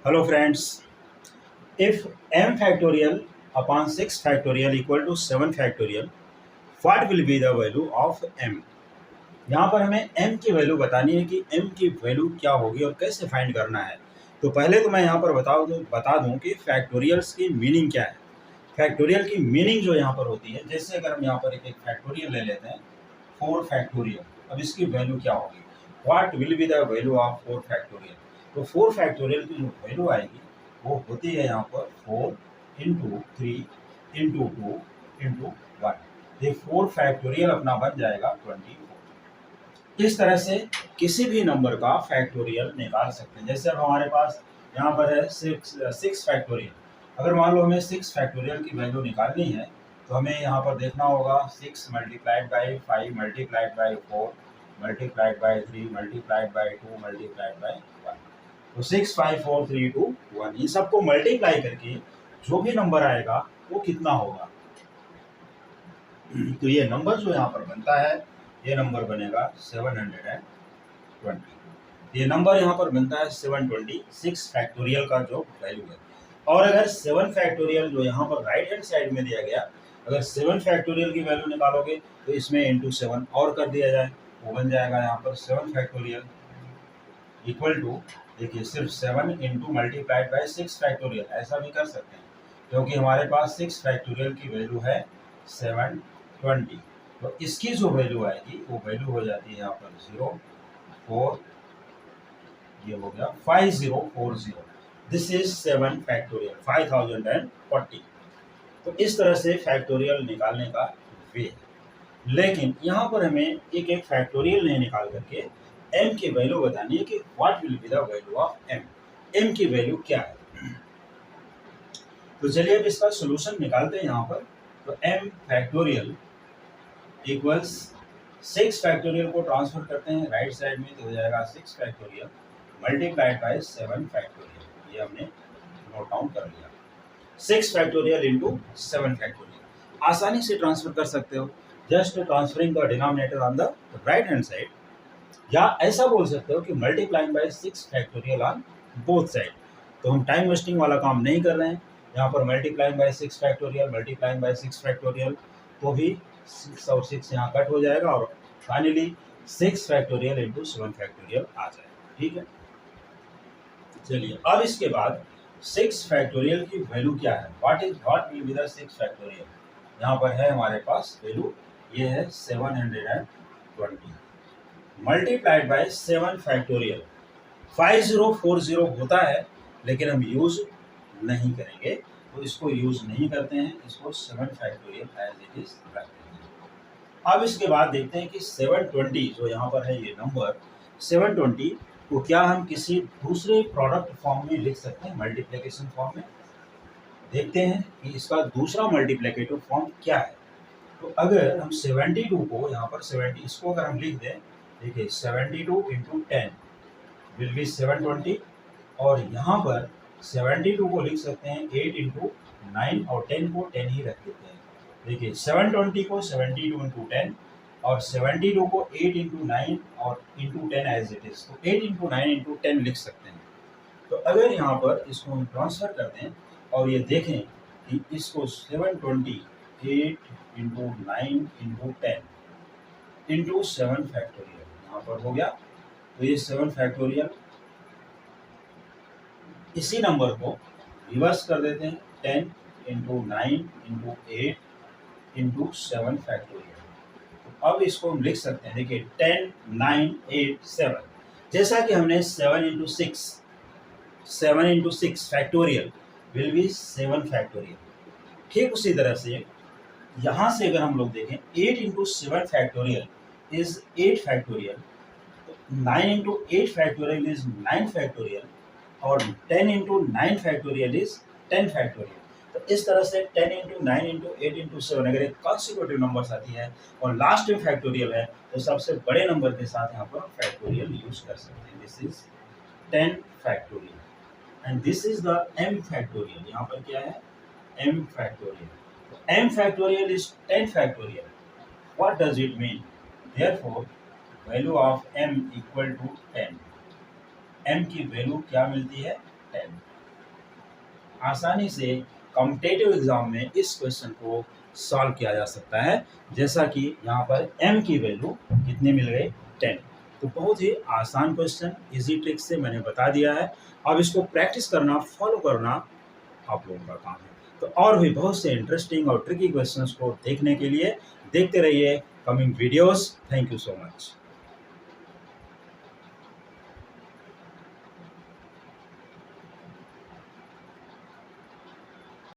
Hello friends, if m factorial upon 6 factorial equal to 7 factorial, what will be the value of m? यहाँ पर हमें m की value बतानी है कि m की वैल्यू क्या होगी और कैसे फाइंड करना है। तो पहले तो मैं यहाँ पर बता दूँ कि फैक्टोरियल्स की मीनिंग क्या है। फैक्टोरियल की मीनिंग जो यहाँ पर होती है, जैसे अगर हम यहाँ पर एक फैक्टोरियल ले लेते हैं, 4 फैक्टोरियल, अब इसकी वैल्यू क्या होगी, what will be the value of 4 factorial. तो 4 फैक्टोरियल की जो वैल्यू आएगी वो होती है यहाँ पर 4 इंटू 3 इंटू 2 इंटू 1। ये 4 फैक्टोरियल अपना बन जाएगा 24। इस तरह से किसी भी नंबर का फैक्टोरियल निकाल सकते हैं। जैसे अब हमारे पास यहाँ पर है 6 फैक्टोरियल। अगर मान लो हमें 6 फैक्टोरियल की वैल्यू निकालनी है तो हमें यहाँ पर देखना होगा 6 multiplied by 5 multiplied by 4 multiplied by 3 multiplied by 2 multiplied by 1। तो 6 5 4 3 2 1, इन सबको मल्टीप्लाई करके जो भी नंबर आएगा वो कितना होगा। तो ये नंबर जो यहाँ पर बनता है, ये नंबर बनेगा 720। ये नंबर यहाँ पर बनता है 726 फैक्टोरियल का जो वैल्यू है। और अगर 7 फैक्टोरियल जो यहाँ पर राइट हैंड साइड में दिया गया, अगर 7 फैक्टोरियल की वैल्यू निकालोगे तो इसमें इंटू 7 और कर दिया जाए, वो बन जाएगा यहाँ पर 7 फैक्टोरियल इक्वल टू, देखिए सिर्फ 7 इंटू मल्टीप्लाइड बाई 6 फैक्टोरियल, ऐसा भी कर सकते हैं क्योंकि हमारे पास 6 फैक्टोरियल की वैल्यू है 720। तो इसकी जो वैल्यू आएगी वो वैल्यू हो जाती है यहाँ पर 0 4, ये हो गया 5040। This is 7 factorial 5040। तो इस तरह से फैक्टोरियल निकालने का वे है। लेकिन यहाँ पर हमें एक एक फैक्टोरियल नहीं निकाल करके m की वैल्यू बतानी है कि what will be the value of m की वैल्यू क्या है। तो चलिए अब इसका सोल्यूशन निकालते हैं यहाँ पर। तो m फैक्टोरियल इक्वल्स 6 फैक्टोरियल को ट्रांसफर करते हैं राइट साइड में, तो हो जाएगा 6 फैक्टोरियल मल्टीप्लाइड बाई 7 फैक्टोरियल। ये हमने नोट डाउन कर लिया। 6 फैक्टोरियल इंटू 7 फैक्टोरियल आसानी से ट्रांसफर कर सकते हो, just transferring the denominator on the right hand side, या ऐसा बोल सकते हो कि multiplying by 6 factorial on both side. तो हम टाइम वेस्टिंग वाला काम नहीं कर रहे हैं यहाँ पर। Multiplying by 6 factorial multiplying by 6 factorial, तो भी 6 और 6 यहाँ कट हो जाएगा और फाइनली 6 फैक्टोरियल इंटू 7 फैक्टोरियल आ जाएगा। ठीक है, चलिए अब इसके बाद 6 फैक्टोरियल की वैल्यू क्या है, what will be the 6 factorial. यहाँ पर है हमारे पास वैल्यू, ये है 720 मल्टीप्लाइड बाय 7 फैक्टोरियल। 5040 होता है लेकिन हम यूज नहीं करेंगे, तो इसको यूज नहीं करते हैं, इसको 7 फैक्टोरियल एज इट इज रखते हैं। अब इसके बाद देखते हैं कि 720 जो यहाँ पर है ये नंबर 720 को क्या हम किसी दूसरे प्रोडक्ट फॉर्म में लिख सकते हैं, मल्टीप्लिकेशन फॉर्म में। देखते हैं कि इसका दूसरा मल्टीप्लिकेटिव फॉर्म क्या है। तो अगर हम 72 को यहाँ पर 70 इसको अगर हम लिख दें, देखिए 72 इंटू 10 विल बी 720, और यहाँ पर 72 को लिख सकते हैं 8 इंटू 9 और 10 को 10 ही रख देते हैं। देखिए 720 को 72 इंटू 10 और 72 को 8 इंटू 9 और इंटू 10 एज इट इज, तो 8 इंटू 9 इंटू 10 लिख सकते हैं। तो अगर यहाँ पर इसको हम ट्रांसफर कर दें और ये देखें कि इसको 720 8 इंटू 9 इंटू 10 इंटू 7 फैक्टोरियल यहाँ पर हो गया। तो ये 7 फैक्टोरियल, इसी नंबर को रिवर्स कर देते हैं 10 इंटू 9 इंटू 8 इंटू 7 फैक्टोरियल। तो अब इसको हम लिख सकते हैं, देखिए 10 9 8 7, जैसा कि हमने 7 into 6 factorial will be 7 factorial. ठीक उसी तरह से यहाँ से अगर हम लोग देखें 8 into 7 factorial is 8 factorial, 9 into 8 factorial is 9 factorial, और 10 इंटू 9 फैक्टोरियल इज 10 फैक्टोरियल। तो इस तरह से 10 इंटू 9 इंटू 8 इंटू 7 अगर एक कॉन्सिक्यूटिव नंबर्स आती है और लास्ट में फैक्टोरियल है, तो सबसे बड़े नंबर के साथ यहाँ पर फैक्टोरियल यूज कर सकते हैं। This is 10 factorial and this is the m factorial. यहाँ पर क्या है, m factorial. m factorial is 10 factorial. What does it mean? Therefore, value of m equal to 10. m की वैल्यू क्या मिलती है, 10। आसानी से कॉम्पिटिटिव एग्जाम में इस क्वेश्चन को सॉल्व किया जा सकता है। जैसा कि यहाँ पर m की वैल्यू कितनी मिल गई 10। तो बहुत ही आसान क्वेश्चन, इजी ट्रिक से मैंने बता दिया है। अब इसको प्रैक्टिस करना, फॉलो करना आप लोगों का काम है। तो और भी बहुत से इंटरेस्टिंग और ट्रिकी क्वेश्चंस को देखने के लिए देखते रहिए coming videos. Thank you so much.